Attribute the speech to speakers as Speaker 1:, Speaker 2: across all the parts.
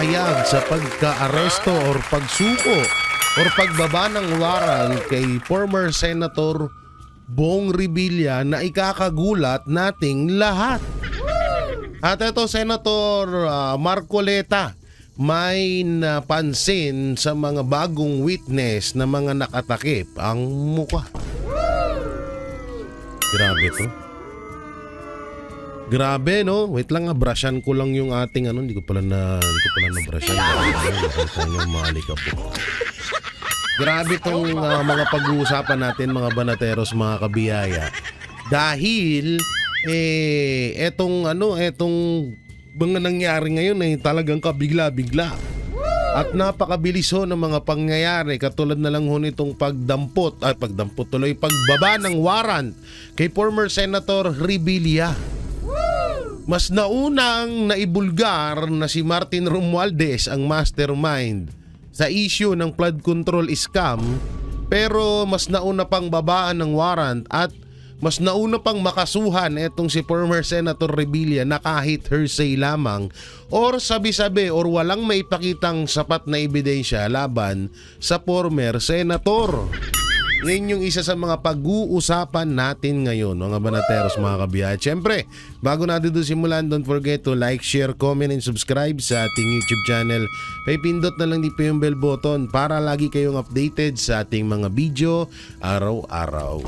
Speaker 1: pahayag sa pagka-aresto or pagsuko or pagbaba ng warrant kay former Senator Bong Revilla na ikakagulat nating lahat. At ito, Senator Marcoleta, may napansin sa mga bagong witness na mga nakatakip ang mukha. Grabe to. Grabe, no? Wait lang, brushan ko lang yung ating hindi ko pala na brushan. Nakita niyo, maalikabok. Grabe tong mga pag-uusapan natin, mga banateros, mga kabiyaya. Dahil etong mga nangyari ngayon ay talagang kabigla-bigla. At napakabilis ho ng mga pangyayari, katulad na lang ho nitong pagbaba ng warrant kay former Senator Revilla. Mas naunang naibulgar na si Martin Romualdez ang mastermind sa issue ng flood control scam, pero mas nauna pang babaan ng warrant at mas nauna pang makasuhan etong si former Senator Revilla na kahit hearsay lamang or sabi-sabi or walang maipakitang sapat na ebidensya laban sa former senator. Yan yung isa sa mga pag-uusapan natin ngayon, mga banateros, mga kabiyaya. Siyempre, bago natin ito simulan, don't forget to like, share, comment, and subscribe sa ating YouTube channel. Pindot na lang din po yung bell button para lagi kayong updated sa ating mga video araw-araw.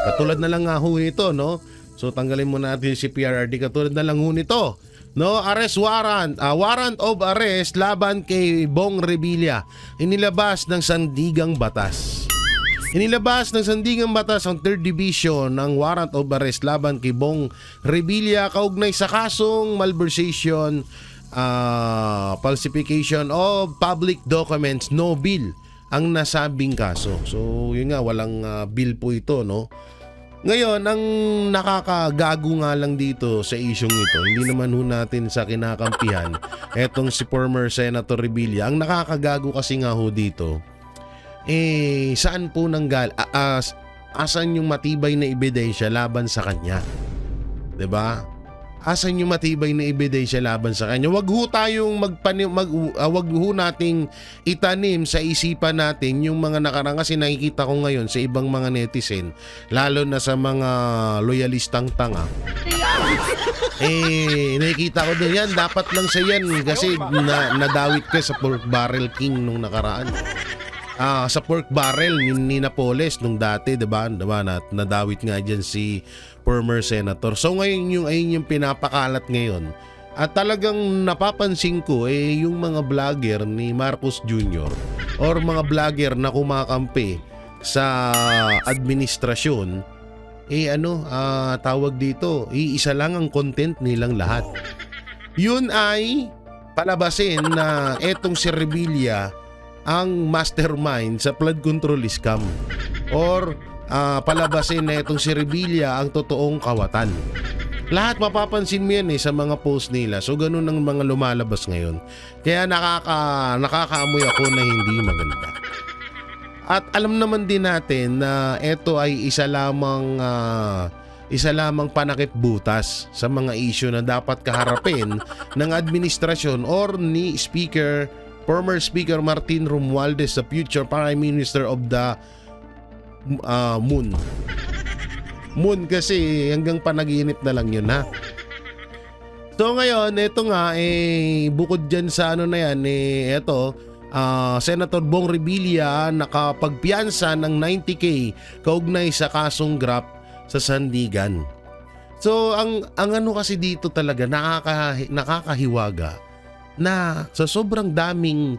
Speaker 1: Katulad na lang nga ho ito, no? So tanggalin mo natin si PRRD. Katulad na lang ho nito, no? Arrest warrant, warrant of arrest laban kay Bong Revilla. Inilabas ng Sandigang Batas. Inilabas ng Sandigang Batas ang 3rd Division ng warrant of arrest laban kay Bong Revilla kaugnay sa kasong malversation, falsification of public documents, no bill ang nasabing kaso. So yun nga, walang bill po ito, no? Ngayon, ang nakakagago nga lang dito sa isyong ito, hindi naman ho natin sa kinakampihan etong si former Senator Revilla. Ang nakakagago kasi nga ho dito, saan po asan yung matibay na ebidensya laban sa kanya? 'Di ba? Asan yung matibay na ebidensya laban sa kanya? Wag ho tayong wag ho nating itanim sa isipan natin yung mga nakaraan, kasi nakikita ko ngayon sa ibang mga netizen, lalo na sa mga loyalistang tanga. Nakikita ko doon, yan dapat lang sa yan kasi nadawit ka sa pork barrel king nung nakaraan. Sa pork barrel ni Napoles nung dati, 'di ba? Nadawit nga diyan si former senator. So ngayon yung pinapakalat ngayon. At talagang napapansin ko yung mga vlogger ni Marcos Jr. or mga vlogger na kumakampi sa administrasyon, tawag dito, isa lang ang content nilang lahat. Yun ay palabasin na etong si Revilla ang mastermind sa flood control scam, or palabasin na itong si Revilla ang totoong kawatan. Lahat mapapansin mo yan sa mga post nila. So ganun ang mga lumalabas ngayon. Kaya nakakaamoy ako na hindi maganda. At alam naman din natin na ito ay isa lamang panakip butas sa mga issue na dapat kaharapin ng administrasyon or ni former Speaker Martin Romualdez, the future Prime Minister of the Moon. Moon kasi hanggang panaginip na lang yun, ha. So ngayon, ito nga, bukod dyan sa Senator Bong Revilla nakapagpiyansa ng 90K kaugnay sa kasong graft sa Sandigan. So ang kasi dito talaga nakakahiwaga na sa sobrang daming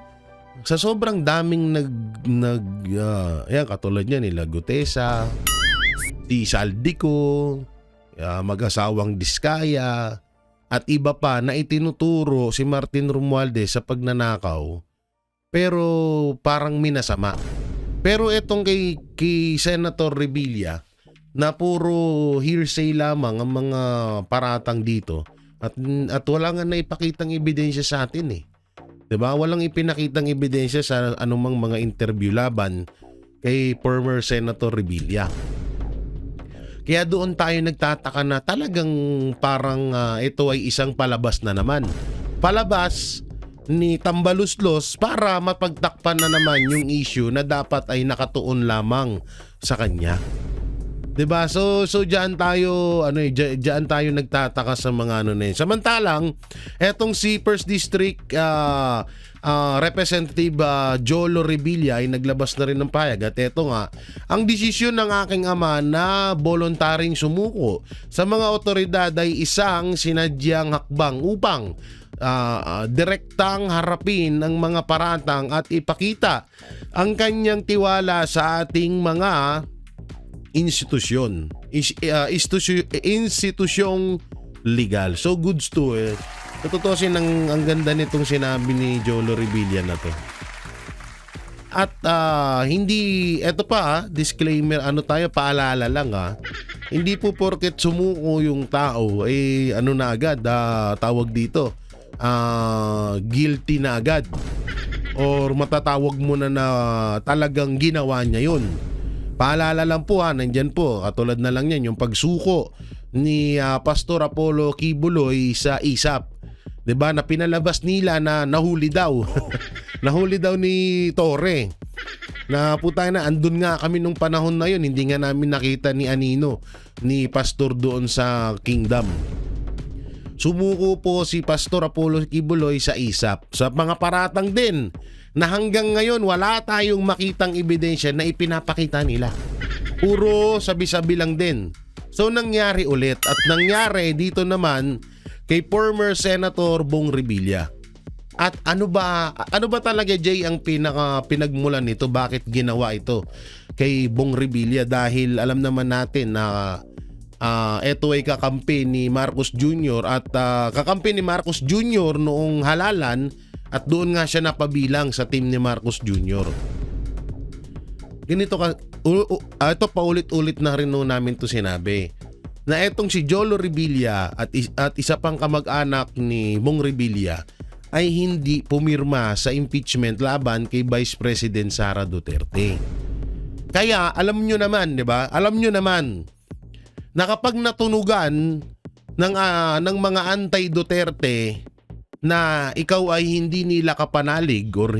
Speaker 1: katulad niya nila Gutesa, si Saldico, mag-asawang Diskaya at iba pa na itinuturo si Martin Romualdez sa pagnanakaw, pero parang minasama. Pero etong kay Senator Revilla na puro hearsay lamang ang mga paratang dito at wala nga naipakitang ebidensya sa atin, 'di ba? Walang ipinakitang ebidensya sa anumang mga interview laban kay former Senator Revilla. Kaya doon tayo nagtataka na talagang parang ito ay isang palabas na naman palabas ni Tambaluslos para mapagtakpan na naman yung issue na dapat ay nakatuon lamang sa kanya. 'Di ba? So diyan tayo diyan tayo nagtataka sa mga na yun. Samantalang etong si First District Representative Jolo Revilla ay naglabas na rin ng payag at eto nga ang desisyon ng aking ama na voluntaring sumuko sa mga otoridad ay isang sinadyang hakbang upang direktang harapin ang mga paratang at ipakita ang kanyang tiwala sa ating mga institusyong legal. So goods to it. Tututusin ang ganda nitong sinabi ni Jolo Revilla na to. At hindi, eto pa disclaimer, paalala lang hindi po porket sumuko yung tao, na agad, tawag dito, guilty na agad. Or matatawag mo na talagang ginawa niya yun. Paalala lang po nandyan po, katulad na lang yan, yung pagsuko ni Pastor Apollo Kibuloy sa ISAP. 'Di ba na pinalabas nila na nahuli daw. Nahuli daw ni Torre. Na puta na, andun nga kami nung panahon na yun, hindi nga namin nakita ni Anino, ni Pastor doon sa Kingdom. Sumuko po si Pastor Apollo Kibuloy sa ISAP. Sa mga paratang din na hanggang ngayon wala tayong makitang ebidensya na ipinapakita nila. Puro sabi-sabi lang din. So nangyari ulit at nangyari dito naman kay former Senator Bong Revilla. At ano ba talaga, Jay, ang pinagmulan nito? Bakit ginawa ito kay Bong Revilla? Dahil alam naman natin na ito ay kakampi ni Marcos Jr. at kakampi ni Marcos Jr. noong halalan at doon nga siya napabilang sa team ni Marcos Jr. Ganito ito paulit-ulit na rin namin to sinabi na etong si Jolo Revilla at isa pang kamag-anak ni Bong Revilla ay hindi pumirma sa impeachment laban kay Vice President Sara Duterte. Kaya alam nyo naman, 'di ba? Alam nyo naman na kapag natunugan ng mga anti-Duterte na ikaw ay hindi nila kapanalig or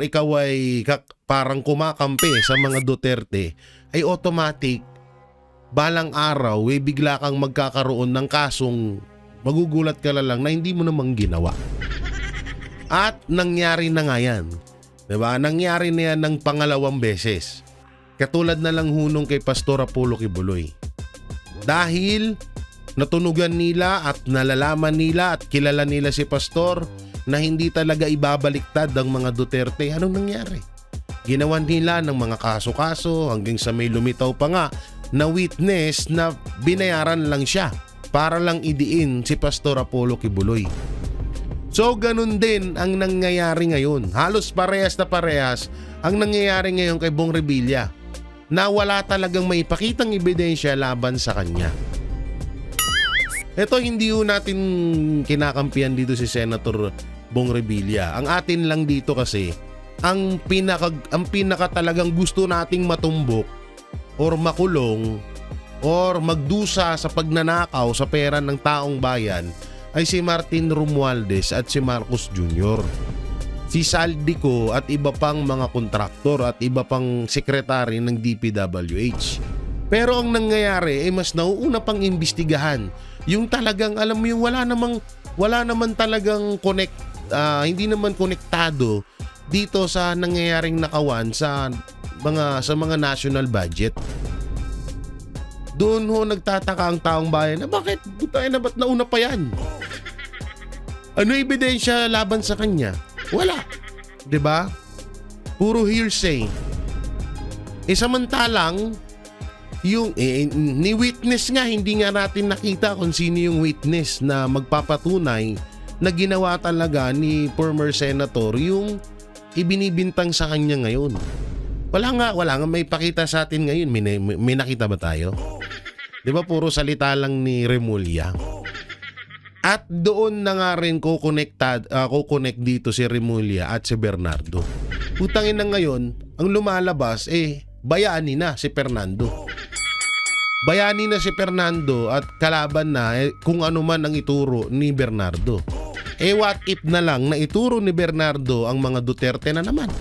Speaker 1: ikaw ay parang kumakampi sa mga Duterte, ay automatic balang araw bigla kang magkakaroon ng kasong magugulat ka lang na hindi mo namang ginawa. At nangyari na nga yan. Diba? Nangyari na yan ng pangalawang beses. Katulad na lang hunong kay Pastor Apollo Kibuloy. Dahil natunugan nila at nalalaman nila at kilala nila si Pastor na hindi talaga ibabaliktad ang mga Duterte. Anong nangyari? Ginawan nila ng mga kaso-kaso hanggang sa may lumitaw pa nga na witness na binayaran lang siya para lang idiin si Pastor Apollo Kibuloy. So ganun din ang nangyayari ngayon. Halos parehas na parehas ang nangyayari ngayon kay Bong Revilla na wala talagang maipakitang ebidensya laban sa kanya. Ito hindi natin kinakampihan dito si Senator Bong Revilla. Ang atin lang dito kasi ang pinaka talagang gusto nating matumbok or makulong or magdusa sa pagnanakaw sa pera ng taong bayan ay si Martin Romualdez at si Marcos Jr. Si Saldico at iba pang mga kontraktor at iba pang sekretary ng DPWH. Pero ang nangyayari ay mas nauuna pang imbestigahan. Yung talagang alam mo yung wala naman talagang hindi naman konektado dito sa nangyayaring nakawan sa mga national budget. Doon nagtataka ang taong bayan na bakit ba't nauna pa yan? Ano ebidensya laban sa kanya? Wala. 'Di ba? Puro hearsay. Samantalang yung ni witness nga, hindi nga natin nakita kung sino yung witness na magpapatunay na ginawa talaga ni former senator yung ibinibintang sa kanya ngayon. Wala nga may pakita sa atin ngayon. May nakita ba tayo? 'Di ba puro salita lang ni Remulla? At doon na nga rin kukonect dito si Remulla at si Bernardo. Putangin na ngayon, ang lumalabas bayani na si Fernando. bayani na si Fernando at kalaban na kung ano man ang ituro ni Bernardo. What if na lang na ituro ni Bernardo ang mga Duterte na naman?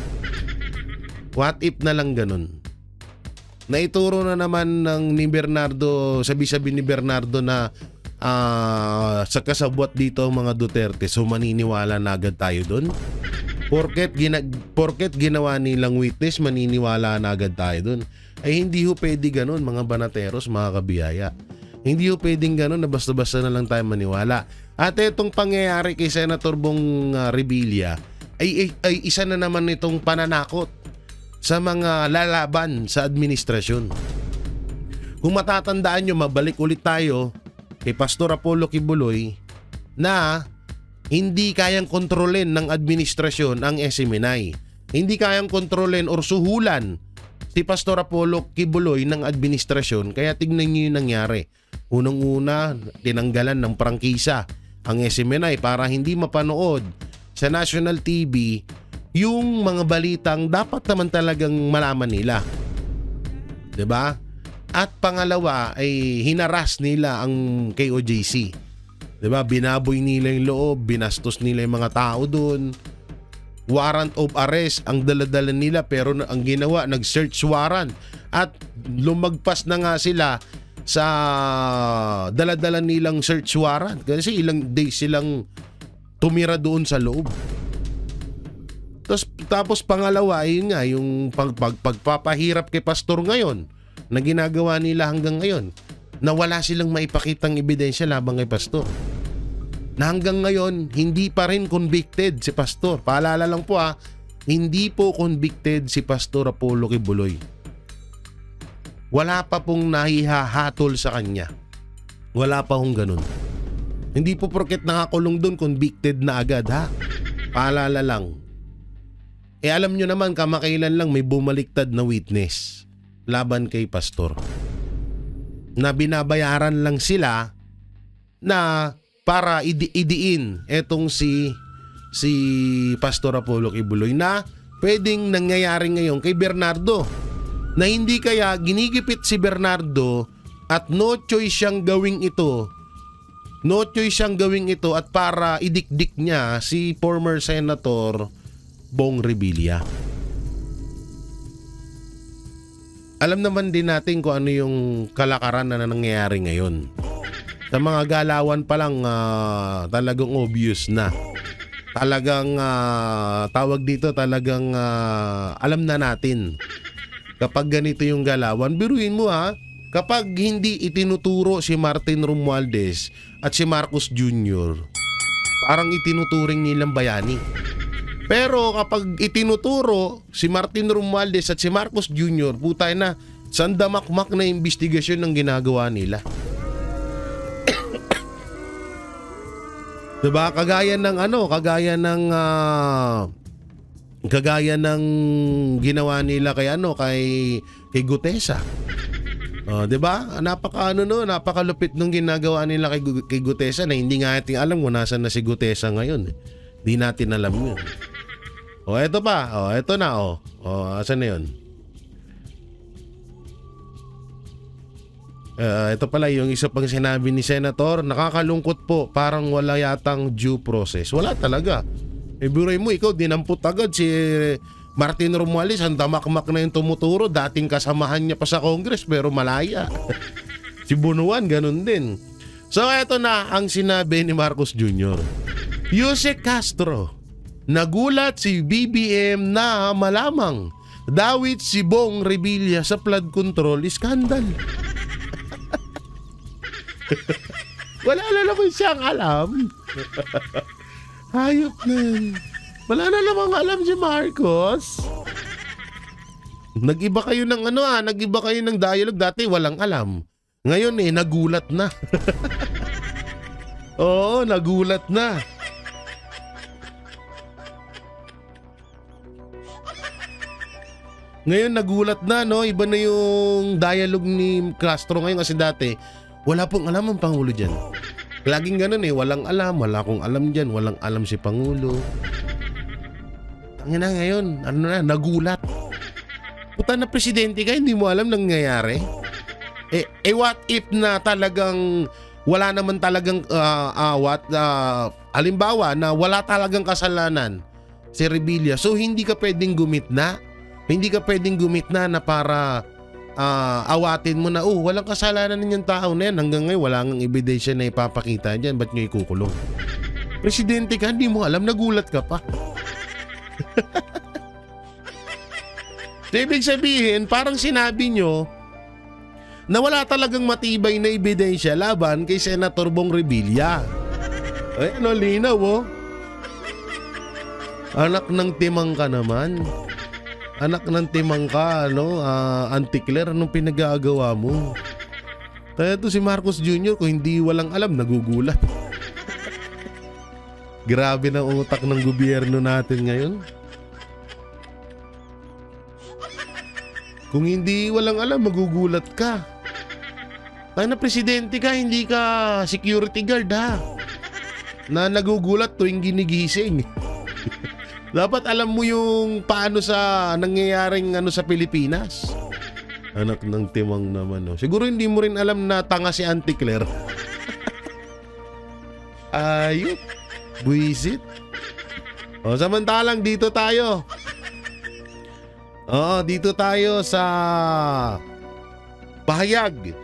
Speaker 1: What if na lang ganun? Naituro na naman ng ni Bernardo, sabi-sabi ni Bernardo na sa kasabwat dito ang mga Duterte, so maniniwala na agad tayo doon? Porket ginawa nilang witness, maniniwala na agad tayo doon? Ay hindi ho pwede ganun, mga banateros, mga kabiyaya. Hindi ho pwedeng ganun na basta-basta na lang tayo maniwala. At itong pangyayari kay Senator Bong Revilla ay isa na naman itong pananakot sa mga lalaban sa administrasyon. Kung matatandaan nyo, mabalik ulit tayo kay Pastor Apollo Kibuloy na hindi kayang kontrolin ng administrasyon ang SMNI. Hindi kayang kontrolin or suhulan si Pastor Apollo Kibuloy ng administrasyon. Kaya tignan nyo yung nangyari. Unang-una, tinanggalan ng prangkisa ang SMNI para hindi mapanood sa national TV yung mga balitang dapat naman talagang malaman nila. 'Di ba? At pangalawa ay hinaras nila ang KOJC. 'Di ba? Binaboy nila yung loob, binastos nila yung mga tao doon. Warrant of arrest ang dala-dala nila, pero ang ginawa, nag-search warrant at lumagpas na nga sila sa dala-dala nilang search warrant kasi ilang days silang tumira doon sa loob. Tapos pangalawa, ayun nga, yung pagpapahirap kay pastor ngayon na ginagawa nila hanggang ngayon, na wala silang maipakitang ebidensya labang kay pastor. Na hanggang ngayon, hindi pa rin convicted si pastor. Paalala lang po hindi po convicted si Pastor Apollo Kibuloy. Wala pa pong nahihahatol sa kanya. Wala pa hong ganun. Hindi po porket nakakulong doon, convicted na agad ha. Paalala lang. Alam nyo naman, kamakailan lang may bumaliktad na witness laban kay pastor. Na binabayaran lang sila na para idiin etong si Pastor Apollo Kibuloy na pwedeng nangyayari ngayon kay Bernardo. Na hindi kaya ginigipit si Bernardo at no choice siyang gawing ito. No choice siyang gawing ito at para idikdik niya si former Senator Bong Revilla. Alam naman din natin kung ano yung kalakaran na nangyayari ngayon. Sa mga galawan pa lang talagang obvious na. Talagang tawag dito, talagang alam na natin. Kapag ganito yung galawan, biruin mo kapag hindi itinuturo si Martin Romualdez at si Marcos Jr., parang itinuturing nilang bayani. Pero kapag itinuturo si Martin Romualdez at si Marcos Jr., putay na, sandamakmak na investigasyon ng ginagawa nila. Diba? Kagaya ng ginawa nila kay Gutesa. 'Di ba? Napakalupit nung ginagawa nila kay Gutesa na hindi nga natin alam kung nasaan na si Gutesa ngayon. Hindi natin alam 'yun. Eto pa. Eto na. Asan na 'yon? Ito pala yung isa pang sinabi ni Senator, nakakalungkot po, parang wala yatang due process. Wala talaga. Biruin mo, ikaw dinampot agad si Martin Romualdez, ang damakmak na yung tumuturo, dating kasamahan niya pa sa Congress pero malaya. Si Bunuan, ganun din. So eto na ang sinabi ni Marcos Jr. Jose Castro, nagulat si BBM na malamang dawit si Bong Revilla sa flood control scandal. Wala na naman siyang alam. Hayop na yan. Wala na namang alam si Marcos. Nag-iba kayo ng nag-iba kayo ng dialogue. Dati walang alam. Ngayon nagulat na. Oo, nagulat na. Ngayon nagulat na, no? Iba na yung dialogue ni Castro ngayon kasi dati wala pong alam ang Pangulo dyan. Laging ganun walang alam, wala akong alam dyan, walang alam si Pangulo. Tangina ngayon, nagulat. Puta na presidente ka, hindi mo alam nangyayari. What if na talagang wala naman talagang halimbawa na wala talagang kasalanan si Revilla. So hindi ka pwedeng gumitna. Hindi ka pwedeng gumitna na para awatin mo na, walang kasalanan ninyong tao na yan. Hanggang ngayon wala nang ebidensya na ipapakita dyan. Ba't nyo ikukulong? Presidente ka, hindi mo alam, nagulat ka pa. So, ibig sabihin, parang sinabi nyo na wala talagang matibay na ebidensya laban kay Senator Bong Revilla. Ay, linaw Anak ng timang ka naman. Anak ng timang ka, Auntie Claire, anong pinagagawa mo? Kaya to si Marcos Jr., kung hindi walang alam, nagugulat. Grabe na utak ng gobyerno natin ngayon. Kung hindi walang alam, magugulat ka. Tayo na presidente ka, hindi ka security guard ha. Na nagugulat tuwing ginigising. Dapat alam mo yung paano sa nangyayaring sa Pilipinas. Anak ng timang naman. Siguro hindi mo rin alam na tanga si Auntie Claire. Ayop. Buisit. Samantalang dito tayo. Dito tayo sa pahayag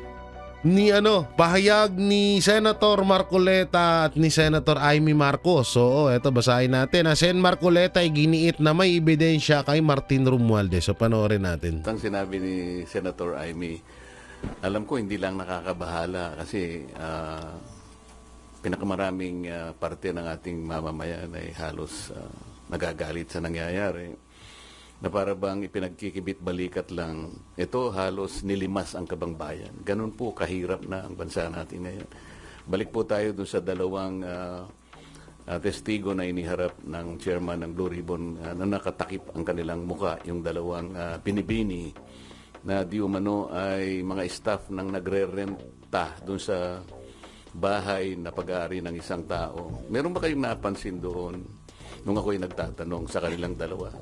Speaker 1: ni Senator Marcoleta at ni Senator Amy Marcos. So, eto basahin natin. Sen Marcoleta ay giniit na may ebidensya kay Martin Romualdez. So, panoorin natin.
Speaker 2: Ang sinabi ni Senator Amy, alam ko hindi lang nakakabahala kasi pinakamaraming parte ng ating mamamayan ay halos nagagalit sa nangyayari. Na para bang ipinagkikibit balikat lang, ito halos nilimas ang kabangbayan. Ganun po kahirap na ang bansa natin ngayon. Balik po tayo dun sa dalawang testigo na iniharap ng chairman ng Blue Ribbon na nakatakip ang kanilang muka, yung dalawang binibini na di umano ay mga staff ng nagre-renta dun sa bahay na pag-aari ng isang tao. Meron ba kayong napansin doon nung ako'y nagtatanong sa kanilang dalawa?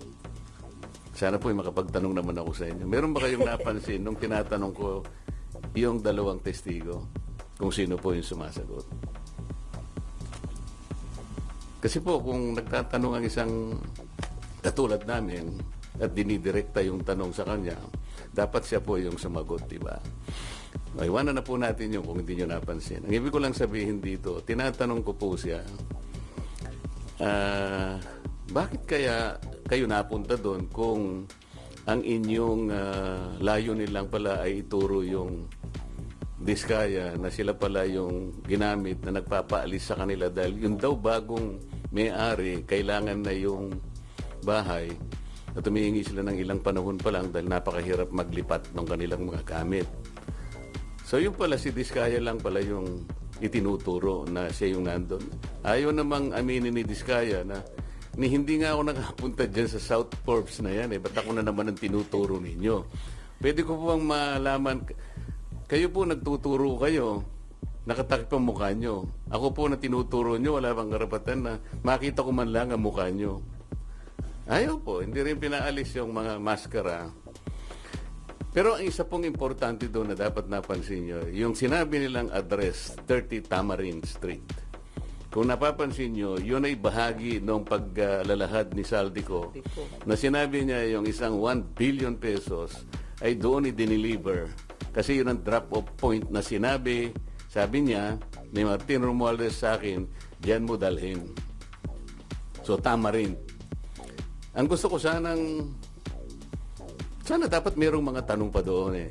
Speaker 2: Sana po makapagtanong naman ako sa inyo. Meron ba kayong napansin nung tinatanong ko yung dalawang testigo kung sino po yung sumasagot? Kasi po kung nagtatanong ang isang katulad namin at dinidirekta yung tanong sa kanya, dapat siya po yung sumagot, di ba? Iwanan na po natin yung kung hindi nyo napansin. Ang ibig ko lang sabihin dito, tinatanong ko po siya, bakit kaya kayo napunta doon kung ang inyong layunin lang pala ay ituro yung diskaya na sila pala yung ginamit na nagpapaalis sa kanila dahil yung daw bagong may-ari kailangan na yung bahay at humihingi sila ng ilang panahon pa lang dahil napakahirap maglipat ng kanilang mga gamit. So yung pala si Diskaya lang pala yung itinuturo na siya yung nandun. Ayaw namang aminin ni Diskaya na hindi nga ako nakapunta dyan sa South Forbes na yan. Ba't ako na naman ang tinuturo ninyo? Pwede ko po bang malaman, kayo po nagtuturo kayo, nakatakip ang mukha nyo. Ako po na tinuturo nyo, wala bang karapatan na makita ko man lang ang mukha nyo. Ayaw po, hindi rin pinaalis yung mga maskara. Pero ang isa pong importante doon na dapat napansin nyo, yung sinabi nilang address, 30 Tamarind Street. Kung napapansin nyo, yun ay bahagi ng paglalahad ni Saldico na sinabi niya yung isang 1 billion pesos ay doon i-deliver. Kasi yun ang drop-off point na sabi niya ni Martin Romualdez sa akin, diyan mo dalhin. So tama rin. Ang gusto ko sana dapat mayroong mga tanong pa doon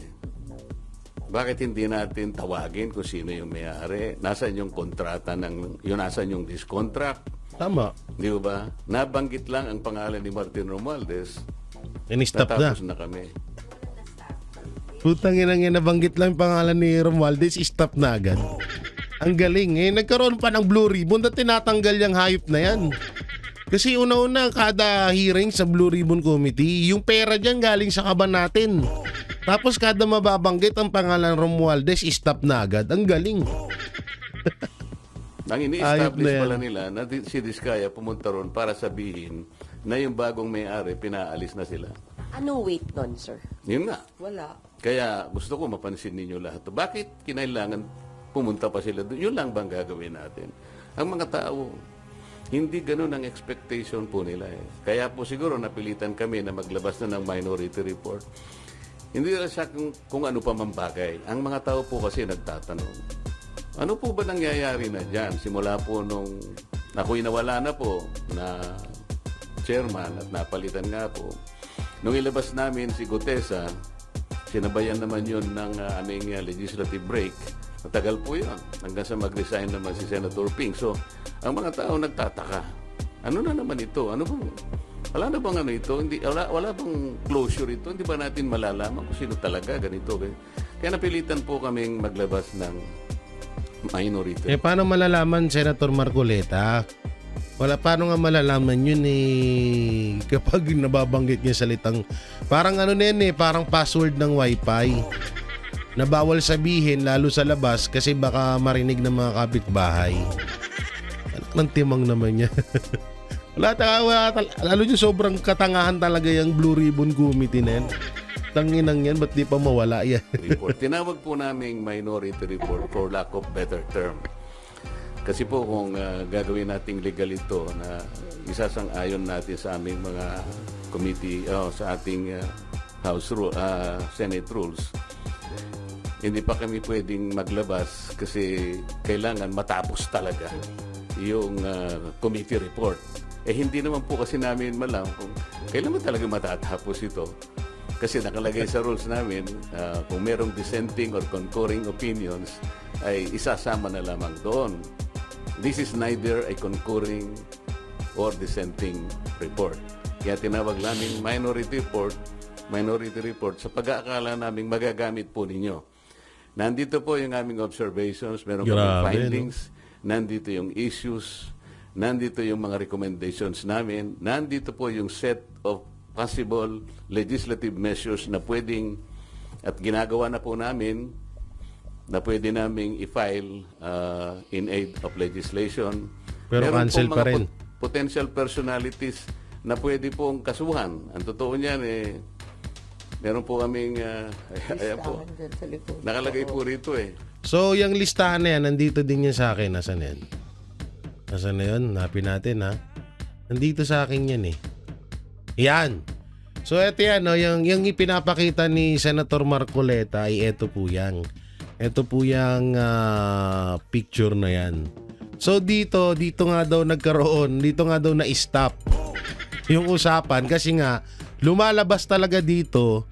Speaker 2: Bakit hindi natin tawagin kung sino yung may-ari? Nasaan yung kontrata nasaan yung discontract?
Speaker 1: Tama.
Speaker 2: Di ba? Nabanggit lang ang pangalan ni Martin Romualdez.
Speaker 1: In-stop na.
Speaker 2: Natapos na kami.
Speaker 1: Putang ina, nabanggit lang yung pangalan ni Romualdez, stop na agad. Ang galing nagkaroon pa ng Blue Ribbon at tinatanggal yung hayop na yan. Kasi una-una, kada hearing sa Blue Ribbon Committee, yung pera dyan galing sa kaban natin. Tapos kada mababanggit ang pangalan Romualdez, stop na agad. Ang galing.
Speaker 2: Ang ini-establish pala nila na si Diskaya pumunta ron para sabihin na yung bagong may-ari, pinaalis na sila.
Speaker 3: Ano weight nun, sir?
Speaker 2: Yun nga.
Speaker 3: Wala.
Speaker 2: Kaya gusto ko mapansin ninyo lahat. Bakit kinailangan pumunta pa sila doon? Yun lang bang gagawin natin? Ang mga tao, hindi ganun ang expectation po nila. Kaya po siguro napilitan kami na maglabas na ng minority report. Hindi lang siya kung ano pa man bagay. Ang mga tao po kasi nagtatanong, ano po ba nangyayari na dyan? Simula po nung ako'y nawala na po na chairman at napalitan nga po. Nung ilabas namin si Gutesa, sinabayan naman yun ng aming legislative break. Matagal po yun. Hanggang sa mag-resign naman si Senator Ping. So, ang mga tao nagtataka. Ano na naman ito? Ano bang, wala na bang ano ito? Hindi, wala bang closure ito? Hindi ba natin malalaman kung sino talaga ganito? Kaya napilitan po kaming maglabas ng minority.
Speaker 1: Paano malalaman, Senator Marcoleta? Paano nga malalaman yun kapag nababanggit niya salitang parang ano na yun parang password ng wifi na bawal sabihin lalo sa labas kasi baka marinig ng mga kapitbahay. Anak ng timang naman niya. Lalo yung sobrang katangahan talaga yung Blue Ribbon Committee na yan. Tanginang yan, ba't di pa mawala yan?
Speaker 2: Report. Tinawag po naming minority report for lack of better term. Kasi po kung gagawin nating legal ito na isasang-ayon natin sa aming mga committee, sa ating Senate rules, hindi pa kami pwedeng maglabas kasi kailangan matapos talaga yung committee report. Hindi naman po kasi namin malam kung kailan mo talaga matatapos ito. Kasi nakalagay sa rules namin, kung merong dissenting or concurring opinions, ay isasama na lamang doon. This is neither a concurring or dissenting report. Kaya tinawag namin minority report sa pag-aakala naming magagamit po ninyo. Nandito po yung aming observations, meron kaming findings, nandito yung issues, nandito yung mga recommendations namin, nandito po yung set of possible legislative measures na pwedeng at ginagawa na po namin na pwede naming i-file in aid of legislation.
Speaker 1: Pero
Speaker 2: meron
Speaker 1: cancel
Speaker 2: po
Speaker 1: pa
Speaker 2: mga
Speaker 1: rin.
Speaker 2: Potential personalities na pwede pong kasuhan. Ang totoo niyan meron po kaming ayan po. Nakalagay po rito
Speaker 1: So, yung listahan na yan, nandito din yan sa akin. Nasaan yan? Nasaan na yun? Hanapin natin ha. Nandito sa akin yan Yan. So, eto yan. Yung ipinapakita ni Senator Marcoleta ay eto po yan. Ito po yung picture na yan. So dito nga daw nagkaroon, dito nga daw na-stop yung usapan kasi nga lumalabas talaga dito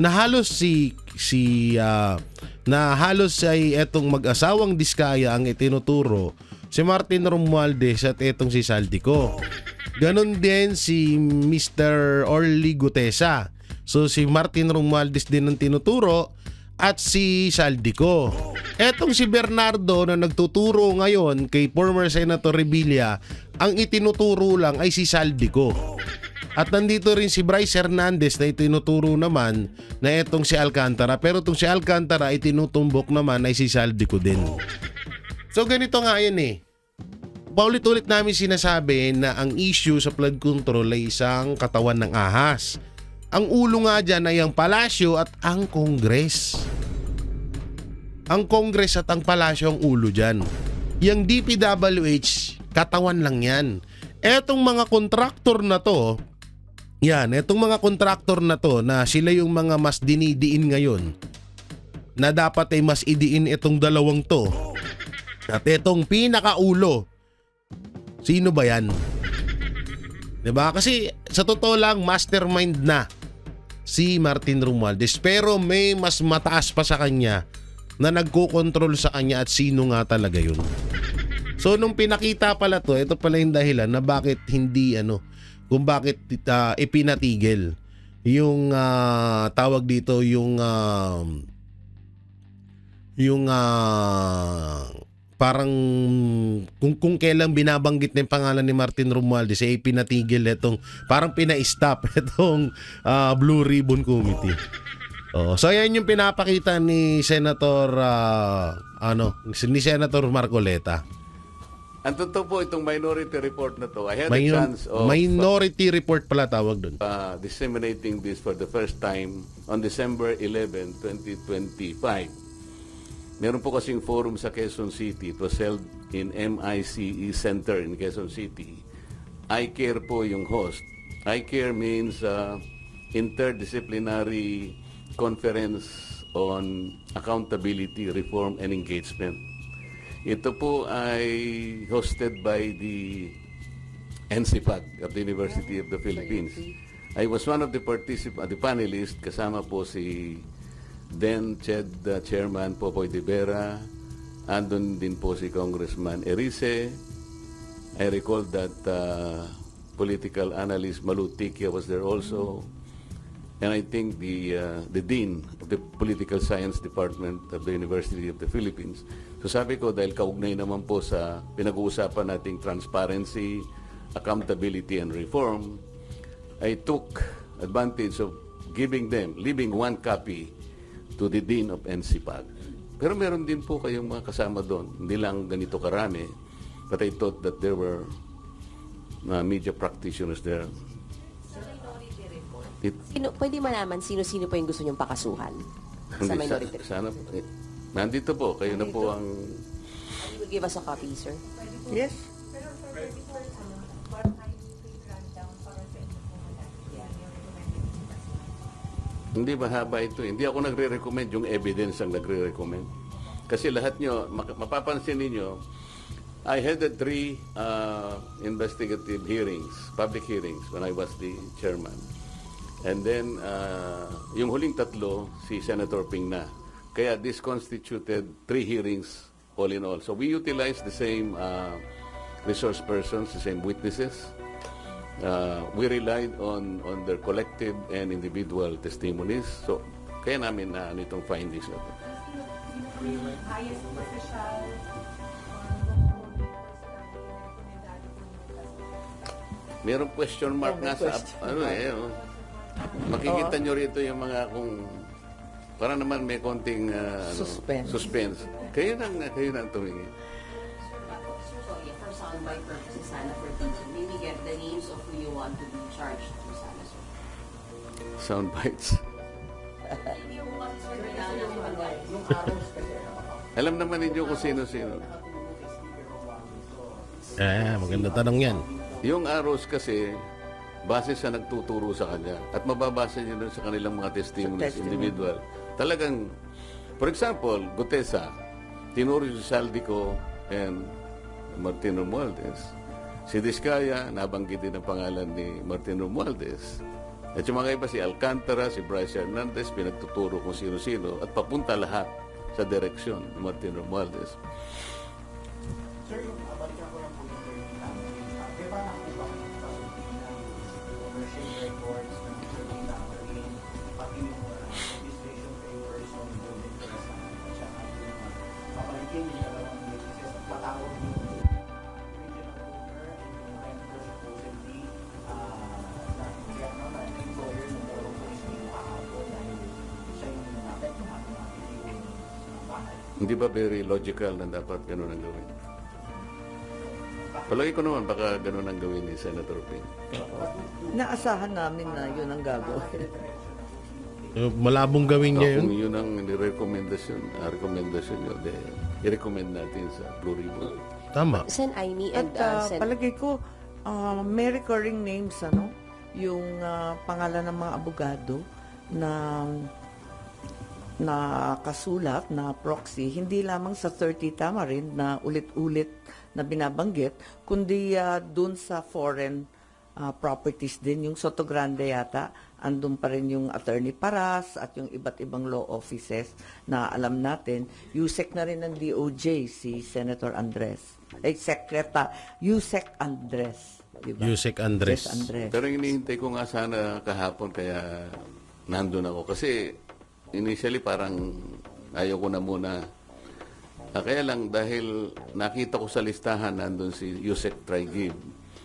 Speaker 1: na halos na halos ay etong mag-asawang Diskaya ang itinuturo si Martin Romualdez at etong si Saldico. Ganon din si Mr. Orly Gutesa. So si Martin Romualdez din ang tinuturo at si Saldico. Etong si Bernardo na nagtuturo ngayon kay former Senator Revilla, ang itinuturo lang ay si Saldico. At nandito rin si Bryce Hernandez na itinuturo naman na etong si Alcantara. Pero itong si Alcantara itinutumbok naman ay si Saldico din. So ganito nga yun Paulit-ulit namin sinasabi na ang issue sa flood control ay isang katawan ng ahas. Ang ulo nga dyan ay ang palasyo at ang Kongres. Ang Kongres at ang palasyo ang ulo dyan. Yung DPWH, katawan lang yan. Etong mga kontraktor na to, etong mga kontraktor na to na sila yung mga mas dinidiin ngayon na dapat ay mas idiin itong dalawang to. At etong pinakaulo, sino ba yan? Diba? Kasi sa totoo lang, mastermind na si Martin Romualdez. Pero may mas mataas pa sa kanya na nagkokontrol sa kanya at sino nga talaga yun. So nung pinakita pala to, ito pala yung dahilan na bakit hindi kung bakit ipinatigil yung tawag dito yung parang kung kailang binabanggit na yung pangalan ni Martin Romualdez ay pinatigil itong parang pina-stop itong Blue Ribbon Committee. So yan yung pinapakita ni Senator ni Senator Marcoleta.
Speaker 2: Ang totoo po, itong minority report na to, I had a chance of
Speaker 1: Minority report pala tawag doon.
Speaker 2: disseminating this for the first time on December 11, 2025. Meron po kasing forum sa Quezon City. It was held in MICE Center in Quezon City. iCare po yung host. iCare means Interdisciplinary Conference on Accountability, Reform, and Engagement. Ito po ay hosted by the NCPAG of the University of the Philippines. I was one of the the panelists, kasama po si then Chairman Popoy de Vera, andun din po si Congressman Erice. I recall that political analyst Malu Tikia was there also. And I think the Dean of the Political Science Department of the University of the Philippines. So sabi ko, dahil kaugnay naman po sa pinag-uusapan nating transparency, accountability, and reform, I took advantage of leaving one copy to the Dean of NCPAG. Pero meron din po kayong mga kasama doon. Hindi lang ganito karami. But I thought that there were media practitioners there.
Speaker 3: Pwede malaman sino-sino pa yung gusto niyong pakasuhan sa minority report?
Speaker 2: Sana, nandito po, kayo na po ang...
Speaker 3: You will give us a copy, sir?
Speaker 4: Yes.
Speaker 2: Hindi mahaba ito. Hindi ako nagre-recommend, yung evidence ang nagre-recommend. Kasi lahat nyo, mapapansin ninyo, I had 3 investigative hearings, public hearings, when I was the chairman. And then, yung huling 3, si Senator Ping na. Kaya this constituted 3 hearings all in all. So we utilized the same resource persons, the same witnesses. We relied on their collective and individual testimonies. So, kaya namin na itong findings na ito.
Speaker 5: Highest official
Speaker 2: Merong question mark nga sa makikita nyo rito yung mga kung para naman may konting suspense. Kayo nang tumingin.
Speaker 3: For soundbite purposes, sana for teaching, maybe get the names of who you want to be charged to sana, sir.
Speaker 2: Sound bites. Alam naman ninyo kung sino-sino.
Speaker 1: Maganda tanong yan.
Speaker 2: Yung arrows kasi, base sa nagtuturo sa kanya at mababasa niyo doon sa kanilang mga testimonies, individual. Talagang, for example, Gutesa, tinuro si Saldico and Martin Romualdez. Si Diskaya, nabanggit din ang pangalan ni Martin Romualdez. At yung mga iba, si Alcantara, si Bryce Hernandez, pinagtuturo kung sino-sino at papunta lahat sa direksyon ni Martin Romualdez.
Speaker 6: Sir, yung balikan ko lang po yung di ba nakuha ko ng kasulti ng ownership records ng survey numbering, pati yung registration papers ng building trust at saka yung papalikin yung dalawang witnesses at patawag yung original owner and yung renter supposedly na employer ng Moro Police yung kahapon dahil siya yung nakapit ng automatic yung bahay.
Speaker 2: Hindi ba very logical na dapat ganun ang gawin? Palagi ko naman, baka ganun ang gawin ni Senator Ping.
Speaker 4: Naasahan namin na yun ang gagawin.
Speaker 1: Malabong gawin niya yun.
Speaker 2: Kung yun ang rekomendasyon nyo, i-recommend natin sa Blue Ribbon.
Speaker 1: Tama.
Speaker 3: Sen Aimee
Speaker 4: At
Speaker 3: and Sen...
Speaker 4: palagay ko, may recurring names, yung pangalan ng mga abogado na kasulat, na proxy, hindi lamang sa 30 Tamarind na ulit-ulit na binabanggit, kundi dun sa foreign properties din, yung Soto Grande yata, andun pa rin yung Attorney Paras at yung iba't ibang law offices na alam natin. Yusek na rin ng DOJ, si Senator Andres. Yusek Andres. Diba?
Speaker 1: Yusek Andres.
Speaker 4: Yes, Andres.
Speaker 2: Pero hinihintay ko nga sana kahapon kaya nandun ako. Kasi initially parang ayaw ko na muna. Kaya lang dahil nakita ko sa listahan nandun si Yusek Traigib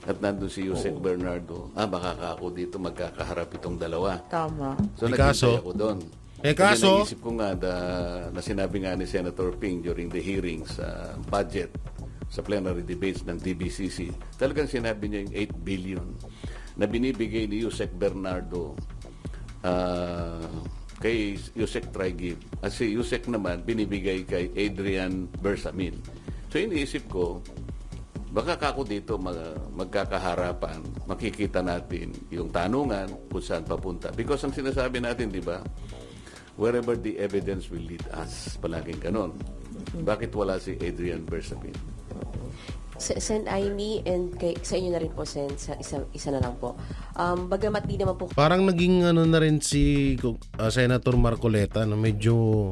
Speaker 2: at nandun si Yusek Bernardo. Baka ako dito magkakaharap itong dalawa.
Speaker 4: Tama.
Speaker 2: So naghintay ako doon.
Speaker 1: kaso,
Speaker 2: naisip ko nga na sinabi nga ni Senator Ping during the hearings sa budget. sa plenary debates ng DBCC, talagang sinabi niya yung 8 billion na binibigay ni Yusek Bernardo kay Yusek Traigib. At si Yusek naman binibigay kay Adrian Bersamin. So iniisip ko, baka kako dito magkakaharapan, makikita natin yung tanungan kung saan papunta. Because ang sinasabi natin, di ba, wherever the evidence will lead us, palaging ganon. Bakit wala si Adrian Bersamin?
Speaker 7: Sen Aimee, and sa inyo na rin po, Sen, isa na lang po. Bagamat di naman po
Speaker 1: Parang naging ano na rin si Senator Marcoleta na medyo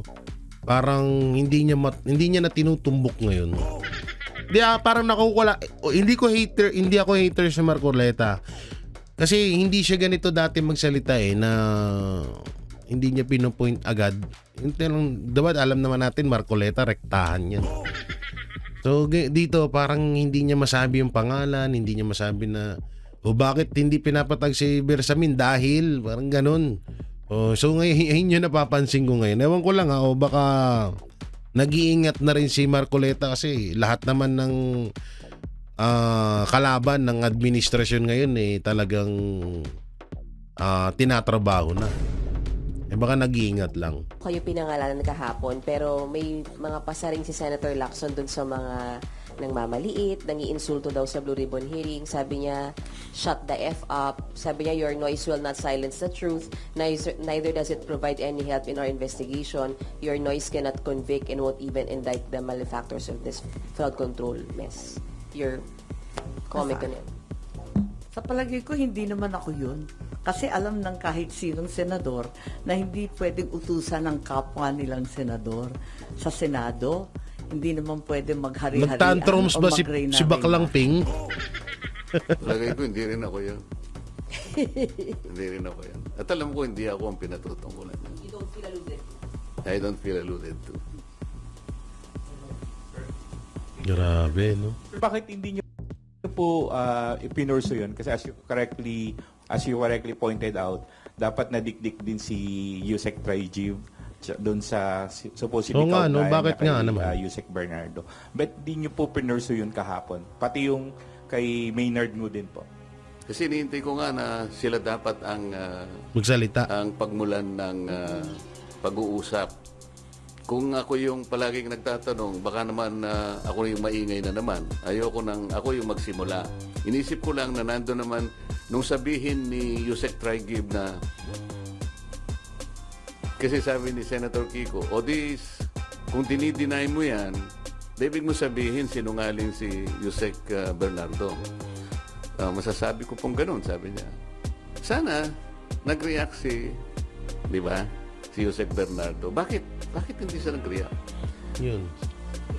Speaker 1: parang hindi niya na tinutumbok ngayon. Parang nakukula. Hindi ako hater sa Marcoleta. Kasi hindi siya ganito dati magsalita na hindi niya pinopoint agad. Diba alam naman natin Marcoleta rektahan yan. So dito parang hindi niya masabi yung pangalan, hindi niya masabi na bakit hindi pinapatag si Bersamin dahil parang ganun. So ngayon yun napapansin ko ngayon. Ewan ko lang baka nag-iingat na rin si Marcoleta kasi lahat naman ng kalaban ng administrasyon ngayon talagang tinatrabaho na. Baka nag-iingat lang.
Speaker 7: kayo pinangalanan kahapon, pero may mga pasaring si Senator Lacson dun sa mga nangmamaliit, nangiinsulto daw sa Blue Ribbon hearing. Sabi niya, shut the F up. Sabi niya, your noise will not silence the truth. Neither does it provide any help in our investigation. Your noise cannot convict and won't even indict the malefactors of this flood control mess. Your comment on it.
Speaker 4: Sa palagay ko, hindi naman ako yun. Kasi alam ng kahit sinong senador na hindi pwedeng utusan ng kapwa nilang senador sa Senado. Hindi naman pwede maghari-harian
Speaker 1: Nagtantrums
Speaker 4: o
Speaker 1: ba si
Speaker 4: magreina-reina.
Speaker 1: Baklang Ping?
Speaker 2: Lagay ko, hindi rin ako yan. Hindi rin ako yan. At alam ko, hindi ako ang pinatutungkulan niya.
Speaker 7: You don't feel alluded.
Speaker 2: I don't feel alluded to.
Speaker 1: Grabe, no?
Speaker 8: Bakit hindi nyo po ipinurso yun? Kasi as you correctly pointed out, dapat nadikdik din si Yusek Traigib doon sa supposedly
Speaker 1: Oo nga, no?
Speaker 8: kaugnayan
Speaker 1: Bakit
Speaker 8: na kay,
Speaker 1: nga naman?
Speaker 8: Yusek Bernardo. But di nyo po pinurso yun kahapon? Pati yung kay Maynard mo din po.
Speaker 2: Kasi hinihintay ko nga na sila dapat ang
Speaker 1: Magsalita.
Speaker 2: ang pagmulan ng pag-uusap. Kung ako yung palaging nagtatanong, baka naman ako yung maingay na naman. Ayoko nang ako yung magsimula. Inisip ko lang na nando naman nung sabihin ni Yusek Traigib na kasi sabi ni Senator Kiko, kung dinideny mo yan, ibig mo sabihin sinungaling si Yusek Bernardo. Masasabi ko pong ganun, sabi niya. Sana nag-react si Yusek Bernardo. Bakit hindi siya nag-react?
Speaker 1: Yun.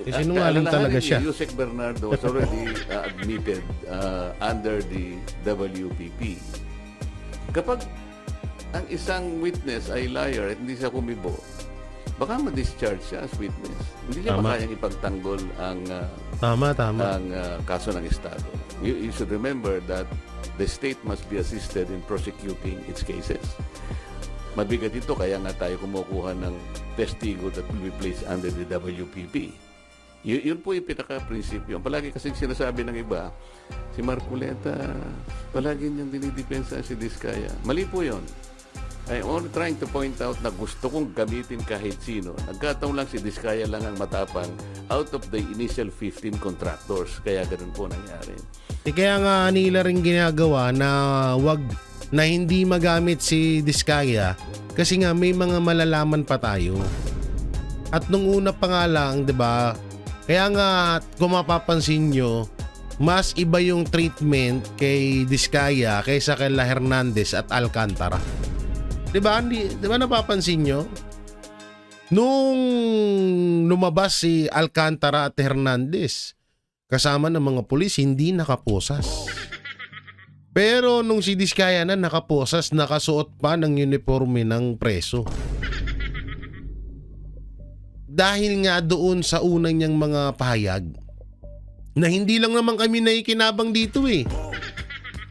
Speaker 1: Sinungaling talaga siya.
Speaker 2: Yusek Bernardo was already admitted under the WPP. Kapag ang isang witness ay liar at hindi siya kumibo, baka ma-discharge siya as witness. Hindi niya
Speaker 1: Tama.
Speaker 2: kayang ipagtanggol ang
Speaker 1: Tama.
Speaker 2: ang kaso ng Estado. You should remember that the state must be assisted in prosecuting its cases. Mabigat ito, kaya nga tayo kumukuha ng testigo that will be placed under the WPP. Yun po yung pinaka-prinsipyo. Palagi kasi sinasabi ng iba, si Marcoleta, palagi niyang dinidepensa si Diskaya. Mali po yun. I'm only trying to point out na gusto kong gamitin kahit sino. Nagkataon lang si Diskaya lang ang matapang out of the initial 15 contractors. Kaya ganun po nangyari.
Speaker 1: Kaya nga nila rin ginagawa na hindi magamit si Diskaya kasi nga may mga malalaman pa tayo. At nung una pa nga lang, 'di ba? Kaya nga kung mapapansin nyo, mas iba yung treatment kay Diskaya kaysa kay La Hernandez at Alcantara. 'Di ba? Di ba napapansin nyo? Nung lumabas si Alcantara at Hernandez, kasama ng mga pulis, hindi nakaposas. Pero nung si Diskaya na nakaposas, nakasuot pa ng uniforme ng preso. Dahil nga doon sa unang niyang mga pahayag, na hindi lang naman kami naikinabang dito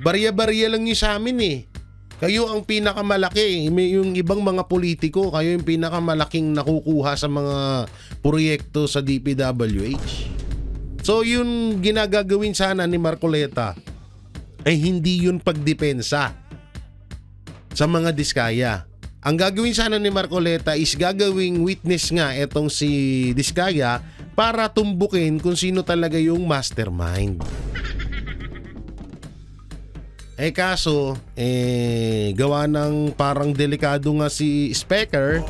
Speaker 1: Barya-barya lang niyo sa amin Kayo ang pinakamalaki. Yung ibang mga politiko, kayo yung pinakamalaking nakukuha sa mga proyekto sa DPWH. So yung ginagagawin sana ni Marcoleta ay hindi yun pagdepensa sa mga Diskaya. Ang gagawin sana ni Marcoleta is gagawing witness nga etong si Diskaya para tumbukin kung sino talaga yung mastermind. Kaso, gawa ng parang delikado nga si Specker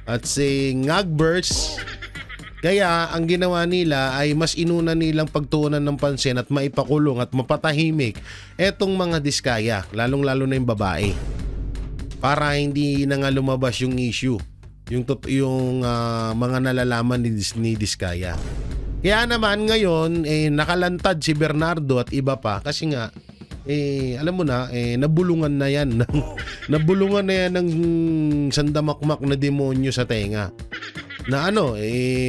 Speaker 1: at si Ngagbers. Kaya ang ginawa nila ay mas inuna nilang pagtuunan ng pansin at maipakulong at mapatahimik etong mga Diskaya, lalong-lalo na yung babae. Para hindi na nga lumabas yung issue, yung mga nalalaman ni Diskaya. Kaya naman ngayon, nakalantad si Bernardo at iba pa kasi nga, alam mo na, nabulungan na yan. Nabulungan na yan ng sandamakmak na demonyo sa tenga. Na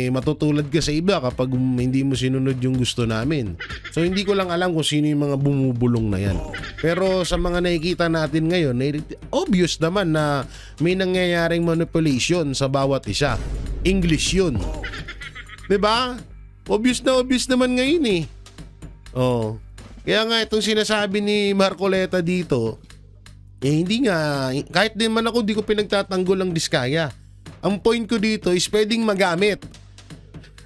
Speaker 1: matutulad ka sa iba kapag hindi mo sinunod yung gusto namin. So hindi ko lang alam kung sino yung mga bumubulong na yan. Pero sa mga nakikita natin ngayon, obvious naman na may nangyayaring manipulation sa bawat isa. English yun. 'Di ba? Obvious naman ngayon eh. Oh. Kaya nga itong sinasabi ni Marcoleta dito, hindi nga, kahit din man ako di ko pinagtatanggol ang Diskaya. Ang point ko dito is pwedeng magamit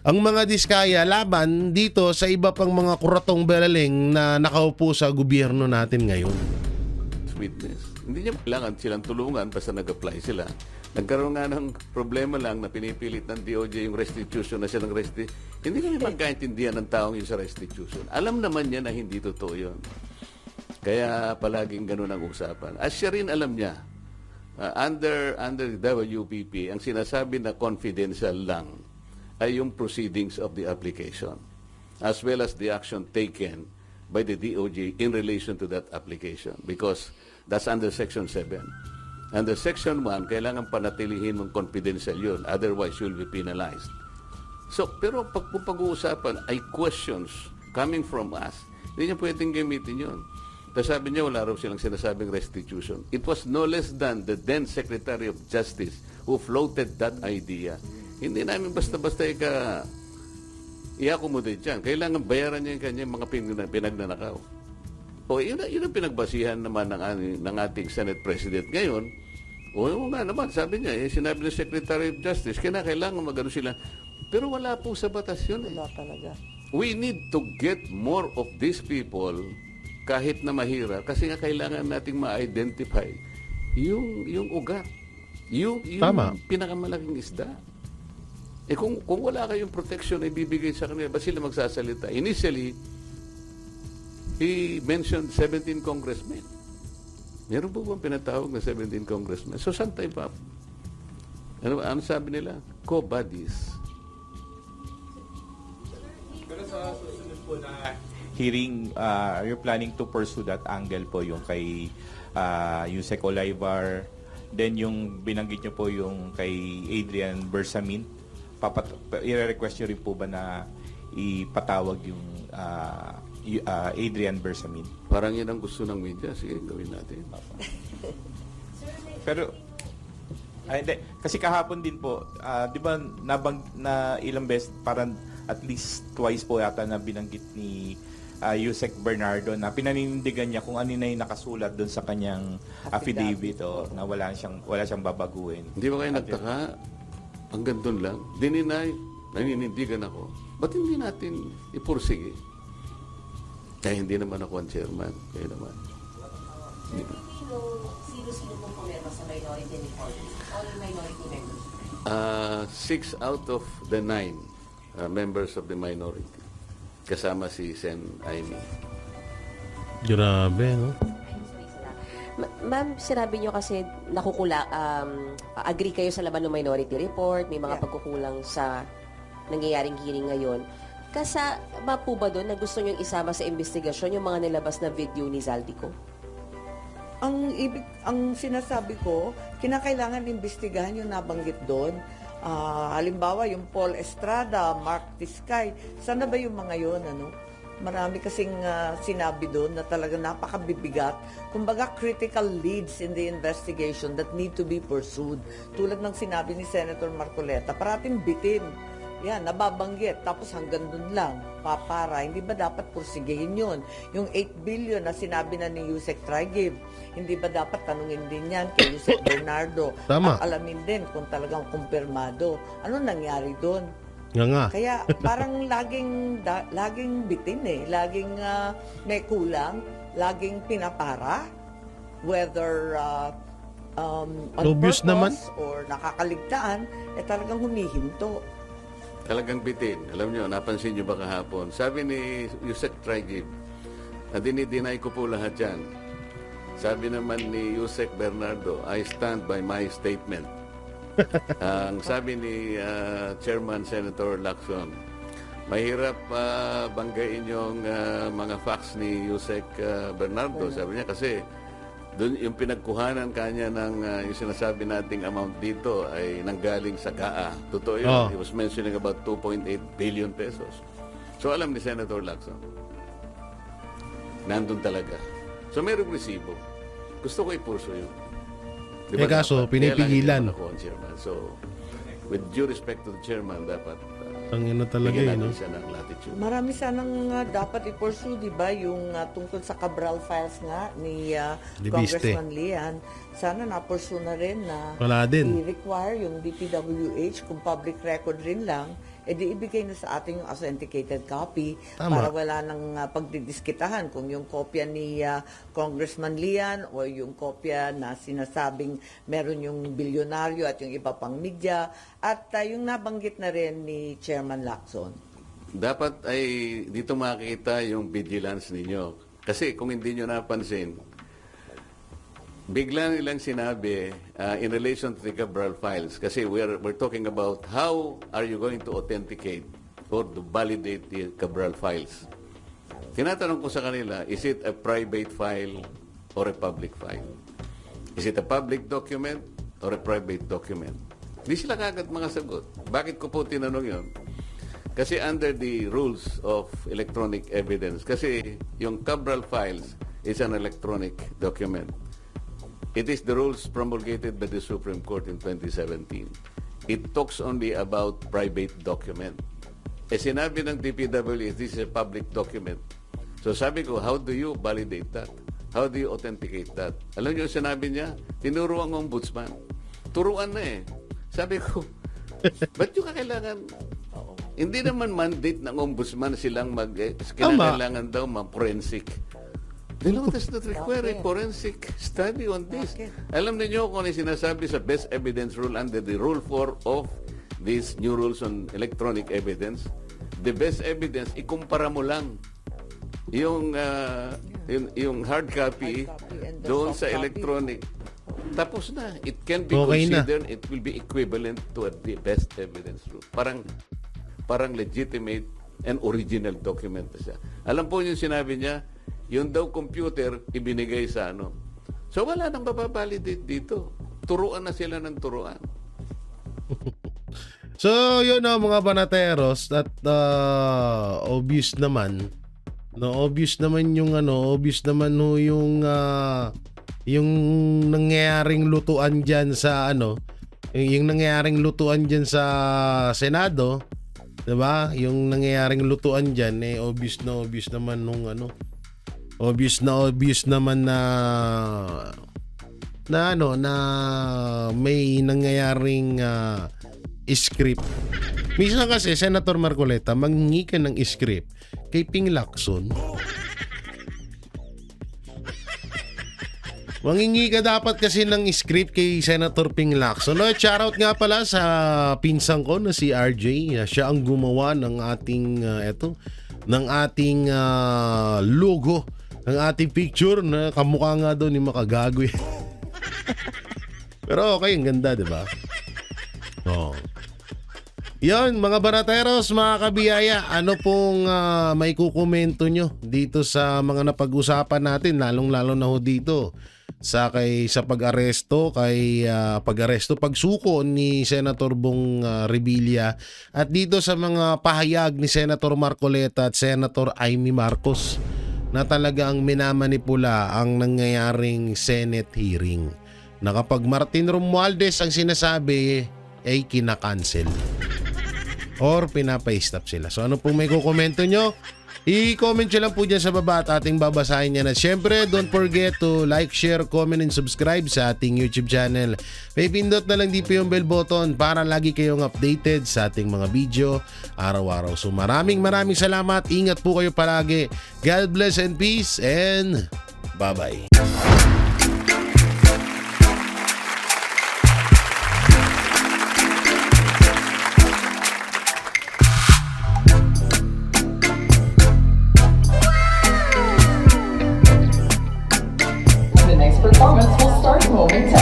Speaker 1: ang mga Diskaya laban dito sa iba pang mga kuratong belaling na nakaupo sa gobyerno natin ngayon.
Speaker 2: Witness. Hindi niya kailangan silang tulungan basta nag-apply sila. Nagkaroon nga ng problema lang na pinipilit ng DOJ yung restitution na siya ng Hindi kami magkaintindihan ng taong yung sa restitution. Alam naman niya na hindi totoo yun. Kaya palaging ganun ang usapan. As siya rin alam niya, under the WPP, ang sinasabi na confidential lang ay yung proceedings of the application as well as the action taken by the DOJ in relation to that application because that's under Section 7. Under Section 1, kailangan panatilihin mong confidential yun. Otherwise, you'll be penalized. So, pero kung pag-uusapan ay questions coming from us, hindi niya pwedeng gamitin yun. Tapos sabi niya, wala raw silang sinasabing restitution. It was no less than the then Secretary of Justice who floated that idea. Hindi namin basta-basta i-accommodate yan. Kailangan bayaran niya yung kanyang mga pinagnanakaw. O yun ang pinagbasihan naman ng ating Senate President ngayon. O nga naman, sabi niya, sinabi ng Secretary of Justice, kailangan magano sila. Pero wala po sa batas yun.
Speaker 4: Wala talaga.
Speaker 2: We need to get more of these people kahit na mahirap kasi nga kailangan nating ma-identify yung ugat. Yung
Speaker 1: Tama.
Speaker 2: Pinakamalaking isda. Kung wala kayong protection na ibibigay sa kanila, ba sila magsasalita? Initially, he mentioned 17 congressmen. Meron po bang pinatawag na 17 congressmen? So, saan tayo pa? Ano sabi nila? Co-buddies.
Speaker 8: Pero sa susunod po na hearing, you're planning to pursue that angle po yung kay Yusek Olaivar, then yung binanggit nyo po yung kay Adrian Bersamin. I-request nyo rin po ba na ipatawag yung Adrian Bersamin?
Speaker 2: Parang yan ang gusto ng media. Sige, gawin natin.
Speaker 8: Pero, hindi. Kasi kahapon din po, di ba na ilang beses, parang at least twice po yata na binanggit ni Yusek Bernardo na pinaninindigan niya kung ano na yung nakasulat doon sa kanyang affidavit na wala siyang babaguhin.
Speaker 2: Hindi ba kayo nagtaka? Hanggang doon lang. Dininay, naninindigan ako. Ba't hindi natin ipursige? Kaya hindi naman ako ang chairman. Kaya naman.
Speaker 3: Sino-sino pong pumirma sa minority report? All minority members?
Speaker 2: 6 out of the 9 members of the minority. Kasama si Sen Aimee.
Speaker 1: Grabe, no?
Speaker 7: Ma'am, sinabi nyo kasi agree kayo sa laban ng minority report, may mga pagkukulang sa nangyayaring hearing ngayon. Kasama po ba doon na gusto nyo isama sa investigasyon yung mga nilabas na video ni Zaldico?
Speaker 4: Ang sinasabi ko, kinakailangan imbestigahan yung nabanggit doon. Halimbawa, yung Paul Estrada, Mark Tiscay, sana ba yung mga yun, ano? Marami kasing sinabi doon na talaga napakabibigat. Kumbaga, critical leads in the investigation that need to be pursued. Tulad ng sinabi ni Senator Marcoleta, parating bitin yan, nababanggit. Tapos hanggang dun lang, papara. Hindi ba dapat pursigihin yun? Yung 8 billion na sinabi na ni Yusek Trigib, hindi ba dapat tanungin din yan kay Yusek Bernardo?
Speaker 1: Tama.
Speaker 4: At alamin din kung talagang kumpirmado. Ano nangyari doon?
Speaker 1: Nga.
Speaker 4: Kaya parang laging bitin eh. Laging may kulang. Laging pinapara. Whether on
Speaker 1: Obvious
Speaker 4: purpose
Speaker 1: naman.
Speaker 4: or nakakaligtaan, talagang humihinto.
Speaker 2: Talagang bitin. Alam nyo, napansin nyo ba kahapon? Sabi ni Yusek Trigib, na dinideny ko po lahat yan. Sabi naman ni Yusek Bernardo, I stand by my statement. Ang sabi ni Chairman Senator Lacson, mahirap banggain yung mga facts ni Yusek Bernardo. Sabi niya kasi doon yung pinagkuhanan kanya ng yung sinasabi nating amount dito ay nanggaling sa GAA. Totoo yun.
Speaker 1: Oh.
Speaker 2: He was mentioning about 2.8 billion pesos. So alam ni Senator Lacson, nandun talaga. So mayroong resibo. Gusto ko ipurso yun.
Speaker 1: Eh, kaso, pinipigilan.
Speaker 2: Kaya lang hindi naman ako ang chairman. So, with due respect to the chairman, dapat
Speaker 1: Ang ino talaga
Speaker 2: bigyan
Speaker 1: no?
Speaker 2: natin siya ng latitude.
Speaker 4: Marami sanang dapat i-pursue, di ba? Yung tungkol sa Cabral files nga ni
Speaker 1: Libiste.
Speaker 4: Congressman Lian. Sana na-pursue na rin na
Speaker 1: Wala din.
Speaker 4: i-require yung DPWH kung public record rin lang, di ibigay na sa ating yung authenticated copy.
Speaker 1: Tama.
Speaker 4: Para wala nang pagdidiskitahan kung yung kopya ni Congressman Lian o yung kopya na sinasabing meron yung bilyonaryo at yung iba pang media at yung nabanggit na rin ni Chairman Lacson.
Speaker 2: Dapat ay dito makikita yung vigilance ninyo. Kasi kung hindi nyo napansin, bigla nilang sinabi in relation to the Cabral files, kasi we're talking about how are you going to authenticate or to validate the Cabral files. Tinatanong ko sa kanila, is it a private file or a public file? Is it a public document or a private document? Di sila kagad mga sagot. Bakit ko po tinanong yun? Kasi under the rules of electronic evidence, kasi yung Cabral files is an electronic document. It is the rules promulgated by the Supreme Court in 2017. It talks only about private document. Sinabi ng DPWH, this is a public document. So sabi ko, how do you validate that? How do you authenticate that? Alam niyo sinabi niya? Tinuro ang ombudsman. Turuan na eh. Sabi ko, ba't yung kailangan? Hindi naman mandate ng ombudsman silang kinakailangan daw ma-forensic. The law does not require a forensic study on this. Alam niyo kung ano sinasabi sa best evidence rule under the Rule 4 of these new rules on electronic evidence? The best evidence, ikumpara mo lang yung hard copy
Speaker 4: and the
Speaker 2: doon
Speaker 4: soft
Speaker 2: sa
Speaker 4: copy.
Speaker 2: electronic. Tapos na. It can be
Speaker 1: Okay na.
Speaker 2: considered, it will be equivalent to the best evidence rule. Parang legitimate and original document na siya. Alam po yung sinabi niya, yung daw computer ibinigay sa ano. So wala nang mababalidate dito. Turuan na sila ng turuan.
Speaker 1: So, yun na mga banateros at obvious naman. No, obvious naman yung obvious naman no yung nangyayaring lutuan diyan sa yung nangyayaring lutuan diyan sa Senado, 'di ba? Yung nangyayaring lutuan diyan obvious naman nung obvious naman na may nangyayaring script. Minsan kasi Senator Marcoleta manghingi ka ng script kay Ping Lacson. Manghingi ka dapat kasi ng script kay Senator Ping Lacson. No, shoutout nga pala sa pinsang ko na si RJ. Siya ang gumawa ng ating logo, ng ating picture na kamukha nga daw ni Makagagoy. Pero okay, ang ganda, 'di ba? Oh. Yon, mga banateros, mga kabiyaya, ano pong may kukomento nyo dito sa mga napag-usapan natin, lalong-lalo na ho dito sa pag-aresto, pagsuko ni Senator Bong Revilla at dito sa mga pahayag ni Senator Marcoleta at Senator Amy Marcos na talagang minamanipula ang nangyayaring Senate hearing na kapag Martin Romualdez ang sinasabi ay kinakancel. or pinapa-stop sila. So ano pong may kukomento nyo? I-comment nyo lang po dyan sa baba at ating babasahin yan. At syempre, don't forget to like, share, comment, and subscribe sa ating YouTube channel. May pindot na lang din po yung bell button para lagi kayong updated sa ating mga video araw-araw. So maraming salamat. Ingat po kayo palagi. God bless and peace and bye-bye.
Speaker 9: The next performance will start momentarily.